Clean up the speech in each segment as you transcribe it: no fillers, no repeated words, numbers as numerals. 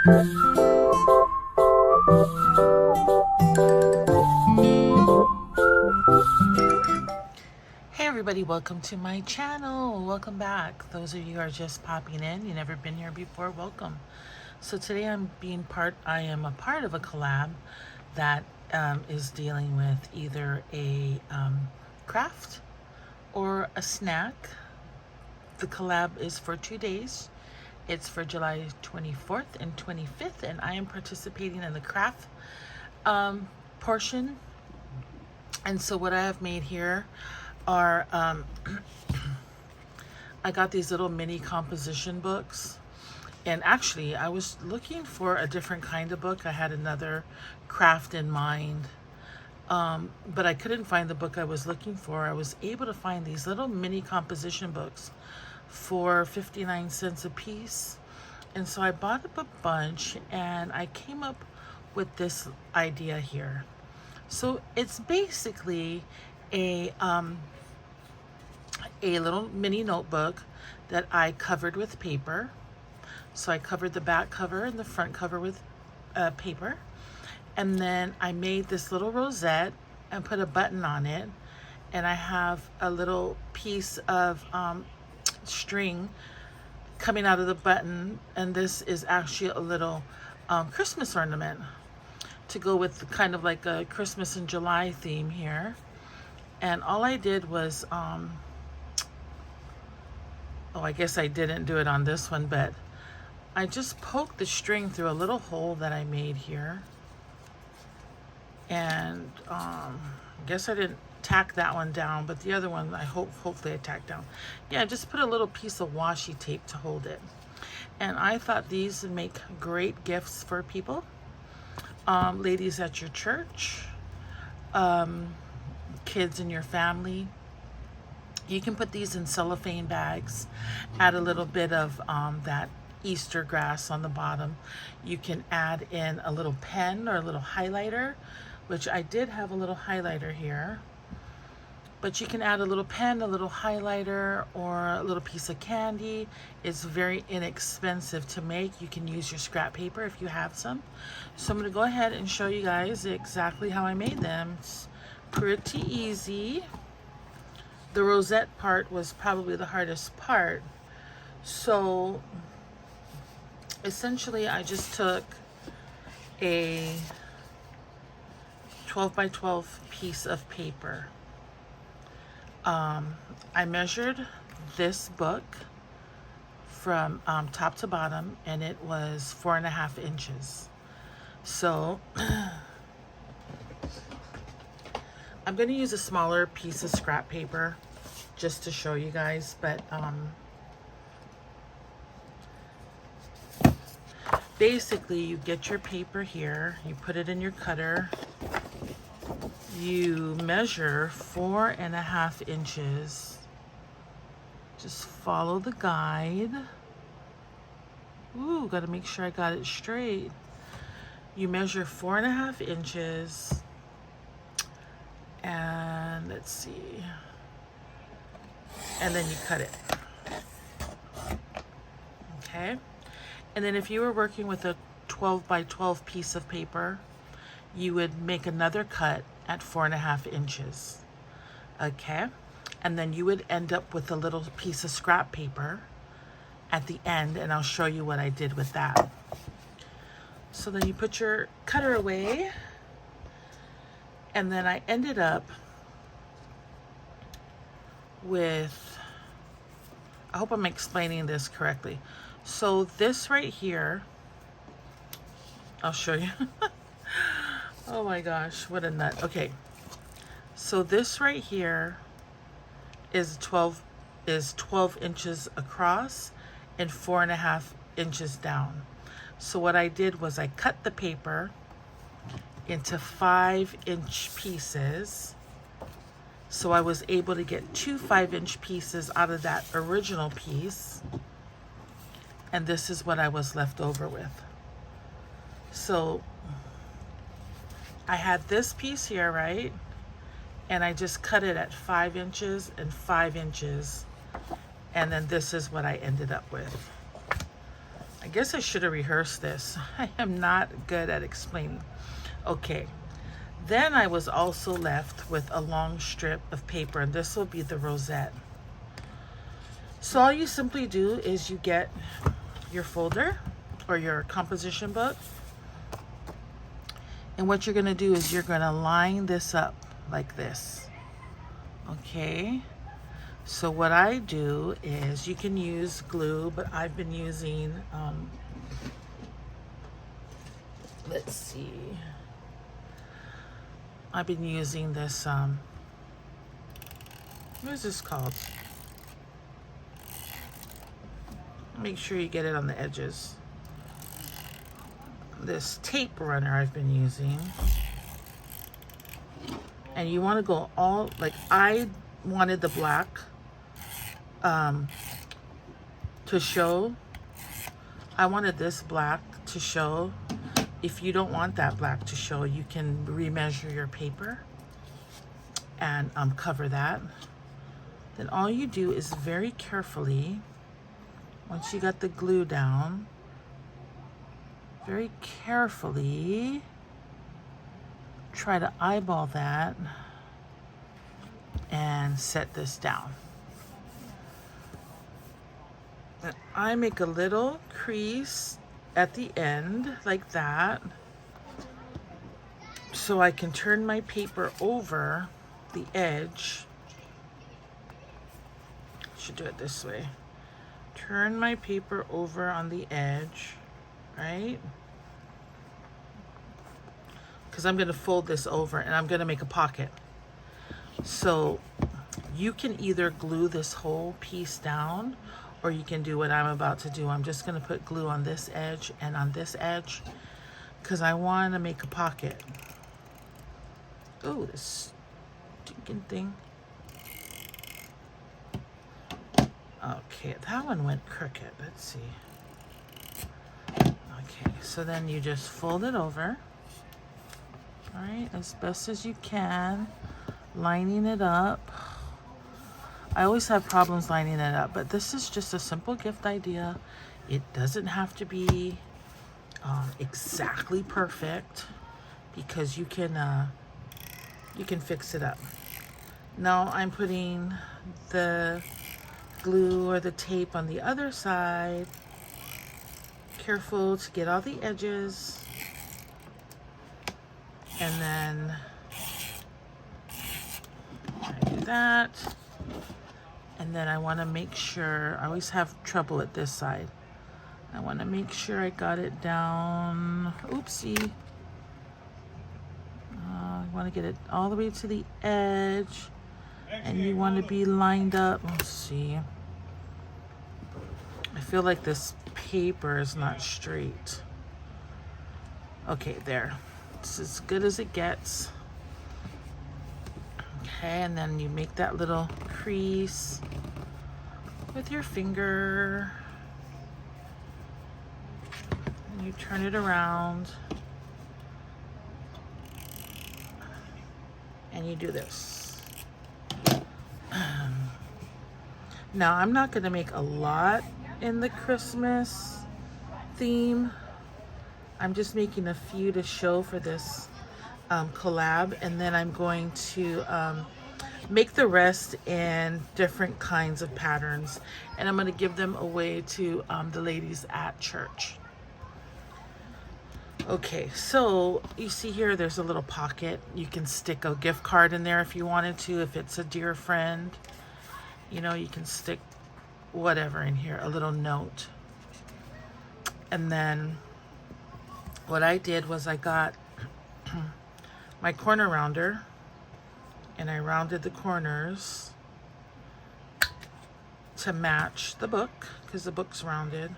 Hey everybody, welcome to my channel. Welcome back. Those of you who are just popping in, you've never been here before, welcome. So today I am a part of a collab that is dealing with either a craft or a snack. The collab is for 2 days. It's for July 24th and 25th, and I am participating in the craft portion. And so what I have made here are I got these little mini composition books, and actually I was looking for a different kind of book. I had another craft in mind, but I couldn't find the book I was looking for. I was able to find these little mini composition books for 59 cents a piece, and so I bought up a bunch and I came up with this idea here. So it's basically a little mini notebook that I covered with paper. So I covered the back cover and the front cover with paper. And then I made this little rosette and put a button on it. And I have a little piece of string coming out of the button. And this is actually a little Christmas ornament to go with kind of like a Christmas in July theme here. And all I did was, I guess I didn't do it on this one, but I just poked the string through a little hole that I made here. And I guess I didn't tack that one down, but the other one hopefully I tacked down. Yeah, I just put a little piece of washi tape to hold it. And I thought these would make great gifts for people. Ladies at your church, kids in your family. You can put these in cellophane bags, add a little bit of that Easter grass on the bottom. You can add in a little pen or a little highlighter, which I did have a little highlighter here. But you can add a little pen, a little highlighter, or a little piece of candy. It's very inexpensive to make. You can use your scrap paper if you have some. So I'm going to go ahead and show you guys exactly how I made them. It's pretty easy. The rosette part was probably the hardest part. So essentially I just took a 12 by 12 piece of paper. I measured this book from top to bottom, and it was 4.5 inches. So I'm going to use a smaller piece of scrap paper just to show you guys, but basically you get your paper here, you put it in your cutter, you measure 4.5 inches. Just follow the guide. Ooh, gotta make sure I got it straight. You measure 4.5 inches, and let's see, and then you cut it. Okay, and then if you were working with a 12 by 12 piece of paper, you would make another cut at 4.5 inches. Okay, and then you would end up with a little piece of scrap paper at the end, and I'll show you what I did with that. So then you put your cutter away, and then I ended up with, I hope I'm explaining this correctly. So this right here, I'll show you. Oh my gosh, what a nut. Okay, so this right here is 12 inches across and 4.5 inches down. So what I did was I cut the paper into 5-inch pieces. So I was able to get 2 5-inch pieces out of that original piece. And this is what I was left over with. So I had this piece here, right? And I just cut it at 5 inches and 5 inches. And then this is what I ended up with. guess I should have rehearsed this. I am not good at explaining. Okay. Then I was also left with a long strip of paper, and this will be the rosette. So all you simply do is you get your folder or your composition book, and what you're going to do is you're going to line this up like this. Okay, so what I do is, you can use glue, but I've been using let's see, I've been using this what is this called? Make sure you get it on the edges. This tape runner I've been using. And you want to go all, like, I wanted the black to show. I wanted this black to show. If you don't want that black to show, you can remeasure your paper and cover that. Then all you do is very carefully, once you got the glue down, very carefully try to eyeball that and set this down. And I make a little crease at the end like that, so I can turn my paper over the edge. Should do it this way. Turn my paper over on the edge, right? Because I'm going to fold this over and I'm going to make a pocket. So you can either glue this whole piece down, or you can do what I'm about to do. I'm just going to put glue on this edge and on this edge because I want to make a pocket. Oh, this stinking thing. Okay, that one went crooked. Let's see. Okay, so then you just fold it over. All right, as best as you can, lining it up. I always have problems lining it up, but this is just a simple gift idea. It doesn't have to be exactly perfect, because you can fix it up. Now I'm putting the glue or the tape on the other side. Careful to get all the edges. And then I do that. And then I want to make sure, I always have trouble at this side. I want to make sure I got it down. Oopsie. I want to get it all the way to the edge. And you want to be lined up. Let's see. I feel like this paper is not straight. Okay, there. It's as good as it gets. Okay, and then you make that little crease with your finger. And you turn it around. And you do this. Now, I'm not going to make a lot in the Christmas theme. I'm just making a few to show for this collab, and then I'm going to make the rest in different kinds of patterns, and I'm going to give them away to the ladies at church. Okay, so you see here there's a little pocket. You can stick a gift card in there if you wanted to, if it's a dear friend. You know, you can stick whatever in here, a little note. And then what I did was I got my corner rounder and I rounded the corners to match the book, because the book's rounded.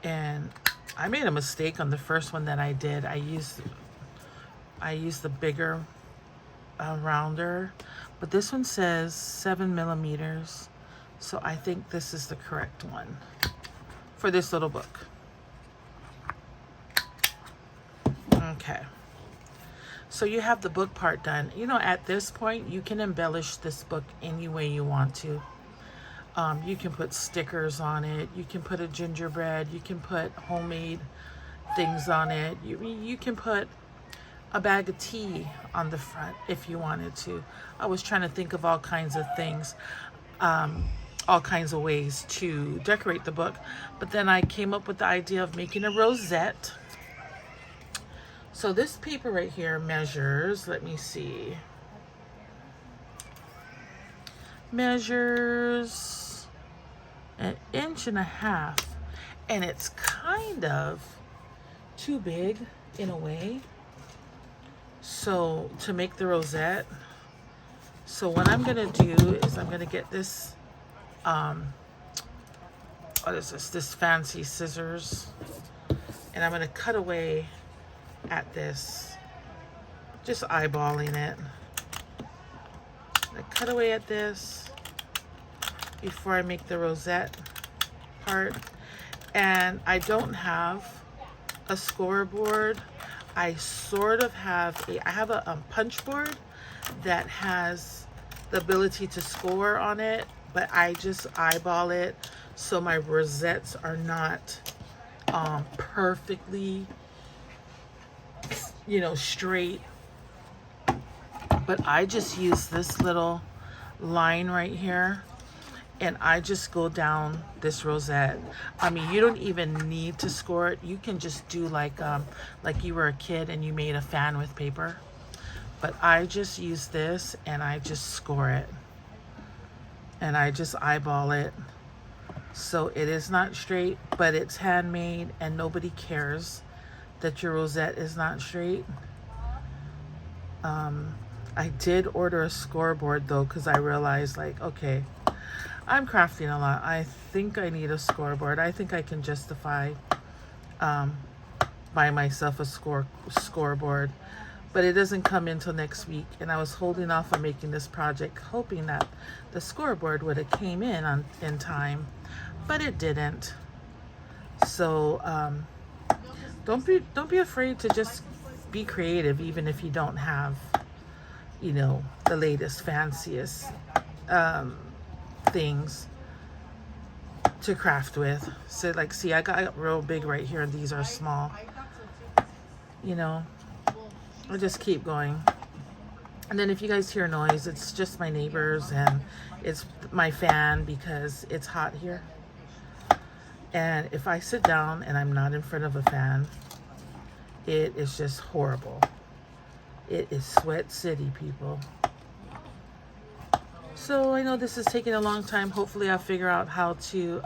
And I made a mistake on the first one that I did. I used the bigger rounder, but this one says 7 millimeters, so I think this is the correct one for this little book. Okay, so you have the book part done. You know, at this point you can embellish this book any way you want to. You can put stickers on it. You can put a gingerbread. You can put homemade things on it. You can put a bag of tea on the front if you wanted to. I was trying to think of all kinds of things, all kinds of ways to decorate the book. But then I came up with the idea of making a rosette. So this paper right here measures, let me see, measures 1.5 inches, and it's kind of too big in a way. So to make the rosette, so what I'm gonna do is I'm gonna get this, what is this? This fancy scissors, and I'm gonna cut away at this, just eyeballing it. I cut away at this before I make the rosette part. And I don't have a scoreboard. I sort of have I have a punch board that has the ability to score on it, but I just eyeball it so my rosettes are not perfectly, you know, straight. But I just use this little line right here, and I just go down this rosette. I mean, you don't even need to score it. You can just do like you were a kid and you made a fan with paper. But I just use this and I just score it. And I just eyeball it. So it is not straight, but it's handmade and nobody cares that your rosette is not straight. I did order a scoreboard though, because I realized, like, okay, I'm crafting a lot. I think I need a scoreboard. I think I can justify buy myself a scoreboard, but it doesn't come until next week. And I was holding off on making this project, hoping that the scoreboard would have came in time, but it didn't. So don't be afraid to just be creative, even if you don't have, you know, the latest, fanciest things to craft with. So like, see, I got real big right here and these are small, you know. I just keep going. And then if you guys hear noise, it's just my neighbors and it's my fan because it's hot here. And if I sit down and I'm not in front of a fan, it is just horrible. It is sweat city, people. So I know this is taking a long time. Hopefully I'll figure out how to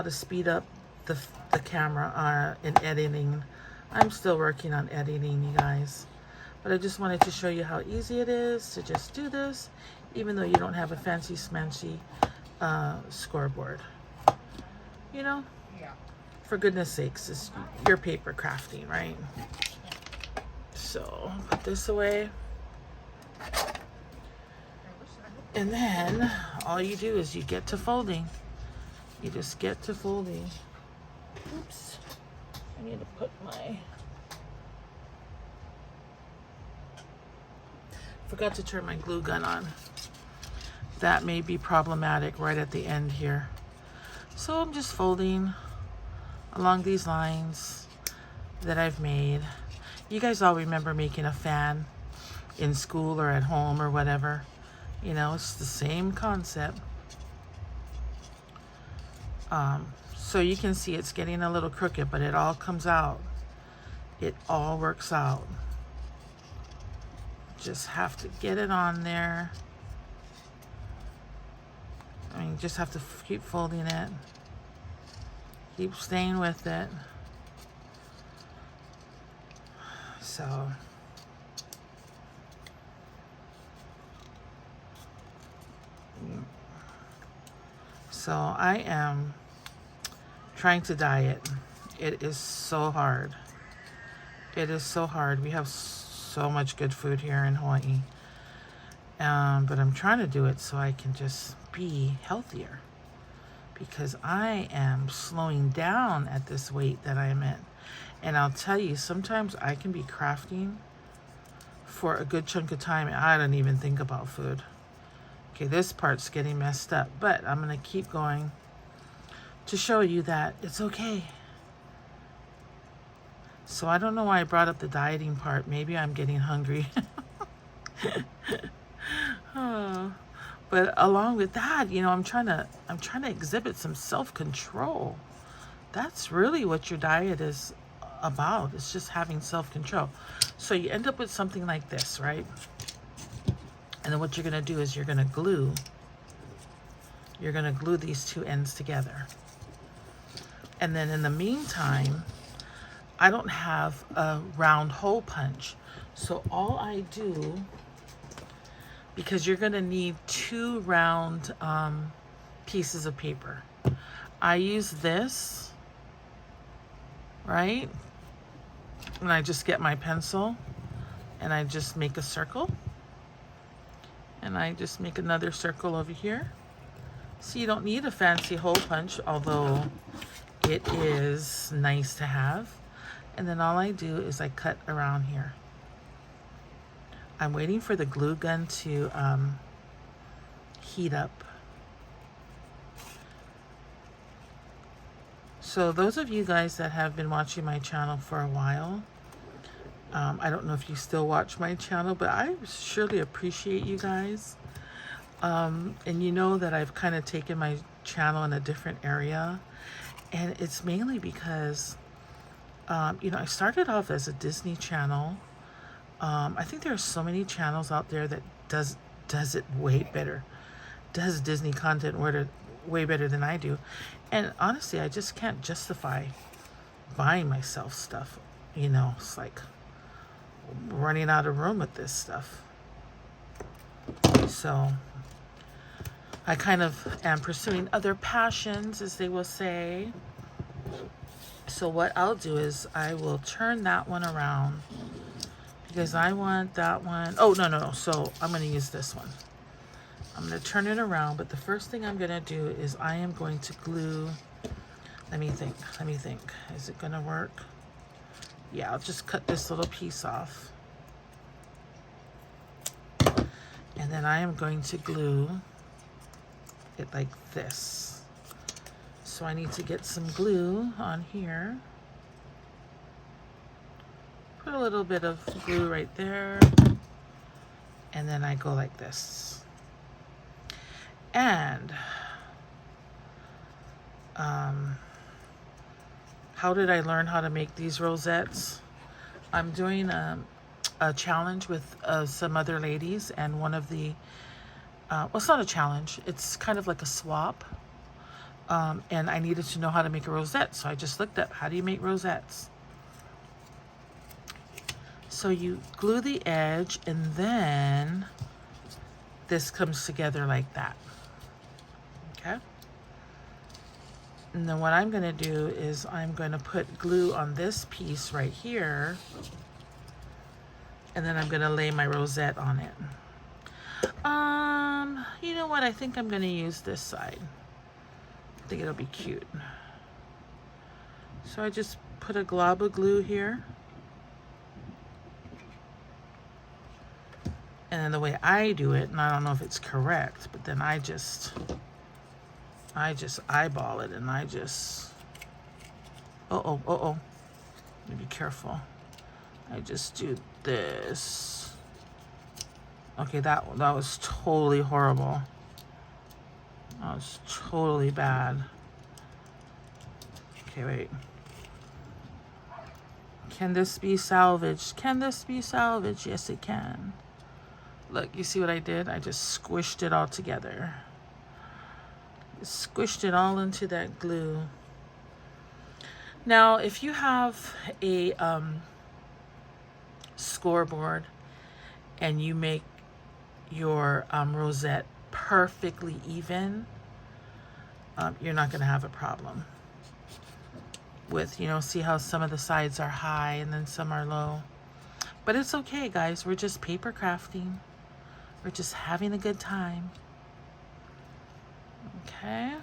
speed up the camera in editing. I'm still working on editing, you guys. But I just wanted to show you how easy it is to just do this, even though you don't have a fancy smancy scoreboard. You know? For goodness sakes, it's your paper crafting, right? So put this away. And then all you do is you get to folding. You just get to folding. Oops. I need to put my... Forgot to turn my glue gun on. That may be problematic right at the end here. So I'm just folding along these lines that I've made. You guys all remember making a fan in school or at home or whatever. You know, it's the same concept. So you can see it's getting a little crooked, but it all comes out. It all works out. Just have to get it on there. I mean, just have to keep folding it. Keep staying with it. So I am trying to diet. It is so hard. It is so hard. We have so much good food here in Hawaii. But I'm trying to do it so I can just be healthier, because I am slowing down at this weight that I'm in. And I'll tell you, sometimes I can be crafting for a good chunk of time and I don't even think about food. Okay, this part's getting messed up, but I'm going to keep going to show you that it's okay. So I don't know why I brought up the dieting part. Maybe I'm getting hungry. Oh. But along with that, you know, I'm trying to exhibit some self-control. That's really what your diet is about. It's just having self-control. So you end up with something like this, right? And then what you're going to do is you're going to glue these two ends together. And then in the meantime, I don't have a round hole punch. So all I do, because you're going to need 2 round pieces of paper. I use this, right? And I just get my pencil and I just make a circle. And I just make another circle over here. So you don't need a fancy hole punch, although it is nice to have. And then all I do is I cut around here. I'm waiting for the glue gun to heat up. So those of you guys that have been watching my channel for a while, I don't know if you still watch my channel, but I surely appreciate you guys. And you know that I've kind of taken my channel in a different area. And it's mainly because, you know, I started off as a Disney channel. I think there are so many channels out there that does it way better. Does Disney content way better than I do. And honestly, I just can't justify buying myself stuff. You know, it's like running out of room with this stuff. So I kind of am pursuing other passions, as they will say. So what I'll do is I will turn that one around because I want that one. Oh, no. So I'm going to use this one. I'm going to turn it around, but the first thing I'm going to do is I am going to glue. Let me think. Is it going to work? Yeah, I'll just cut this little piece off. And then I am going to glue it like this. So I need to get some glue on here. Put a little bit of glue right there. And then I go like this. And how did I learn how to make these rosettes? I'm doing a challenge with some other ladies, and one of the well, it's not a challenge, it's kind of like a swap, and I needed to know how to make a rosette, so I just looked up how do you make rosettes. So you glue the edge, and then this comes together like that. Okay. And then what I'm going to do is I'm going to put glue on this piece right here. And then I'm going to lay my rosette on it. You know what? I think I'm going to use this side. I think it'll be cute. So I just put a glob of glue here. And then the way I do it, and I don't know if it's correct, but then I just eyeball it, and I just, let me be careful. I just do this. Okay, that was totally horrible. That was totally bad. Okay, wait. Can this be salvaged? Can this be salvaged? Yes, it can. Look, you see what I did? I just squished it all together. Squished it all into that glue. Now, if you have a scoreboard and you make your rosette perfectly even, you're not going to have a problem with, you know, see how some of the sides are high and then some are low. But it's okay, guys. We're just paper crafting. We're just having a good time. Okay.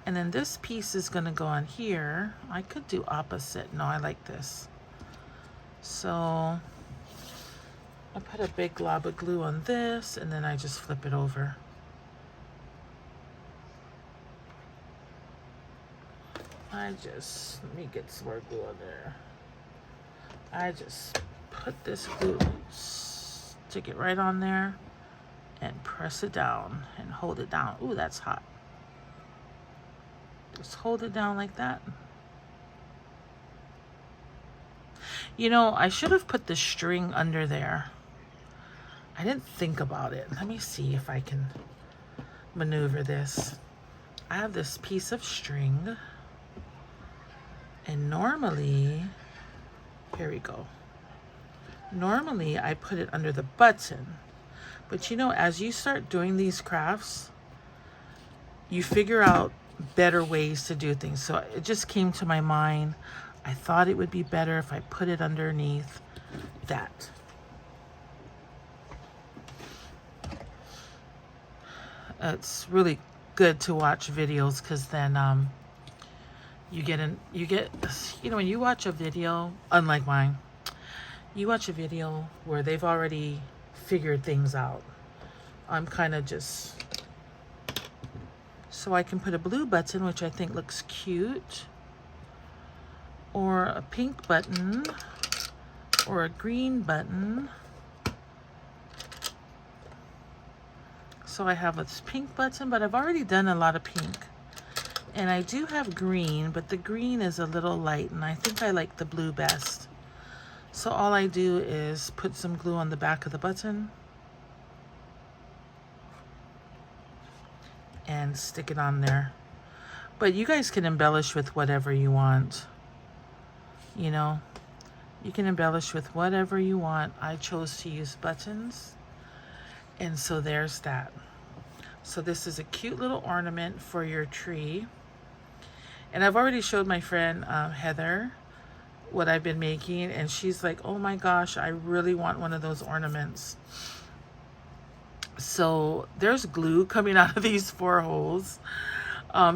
And then this piece is going to go on here. I could do opposite. No, I like this. So I put a big glob of glue on this, and then I just flip it over. Let me get some more glue on there. I just put this glue, stick it right on there, and press it down and hold it down. Ooh, that's hot. Just hold it down like that. You know, I should have put the string under there. I didn't think about it. Let me see if I can maneuver this. I have this piece of string, and normally, here we go. Normally, I put it under the button, but you know, as you start doing these crafts, you figure out better ways to do things. So it just came to my mind. I thought it would be better if I put it underneath that. It's really good to watch videos, because then you get, you know, when you watch a video, unlike mine, you watch a video where they've already figured things out. I'm kind of just, so I can put a blue button, which I think looks cute, or a pink button, or a green button. So I have this pink button, but I've already done a lot of pink. And I do have green, but the green is a little light, and I think I like the blue best. So all I do is put some glue on the back of the button and stick it on there. But you guys can embellish with whatever you want. You know, you can embellish with whatever you want. I chose to use buttons, and so there's that. So this is a cute little ornament for your tree. And I've already showed my friend Heather what I've been making, and she's like, oh my gosh, I really want one of those ornaments. So there's glue coming out of these 4 holes.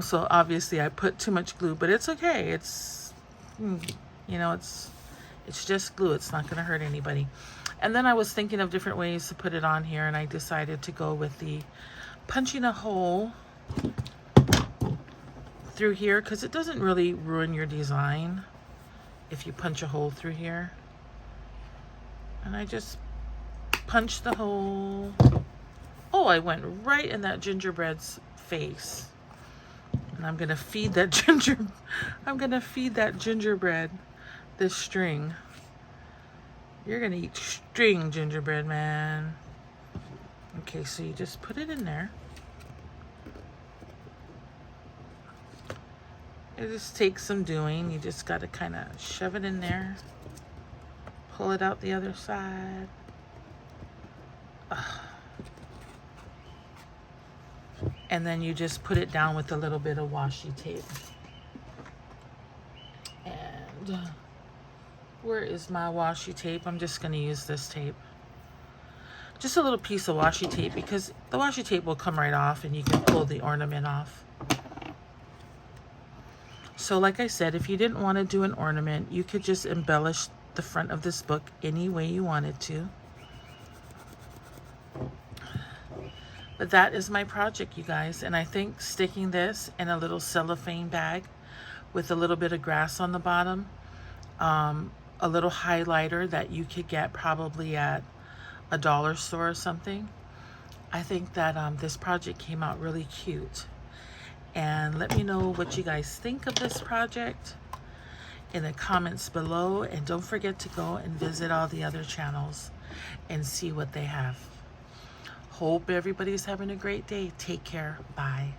So obviously I put too much glue, but it's okay. It's, you know, it's just glue. It's not going to hurt anybody. And then I was thinking of different ways to put it on here, and I decided to go with the punching a hole through here, because it doesn't really ruin your design if you punch a hole through here. And I just punch the hole. Oh, I went right in that gingerbread's face. And I'm gonna feed that gingerbread this string. You're gonna eat string, gingerbread man. Okay, so you just put it in there. It just takes some doing. You just got to kind of shove it in there. Pull it out the other side. And then you just put it down with a little bit of washi tape. And where is my washi tape? I'm just going to use this tape. Just a little piece of washi tape, because the washi tape will come right off and you can pull the ornament off. So like I said, if you didn't want to do an ornament, you could just embellish the front of this book any way you wanted to. But that is my project, you guys. And I think sticking this in a little cellophane bag with a little bit of grass on the bottom, a little highlighter that you could get probably at a dollar store or something. I think that this project came out really cute. And let me know what you guys think of this project in the comments below. And don't forget to go and visit all the other channels and see what they have. Hope everybody's having a great day. Take care. Bye.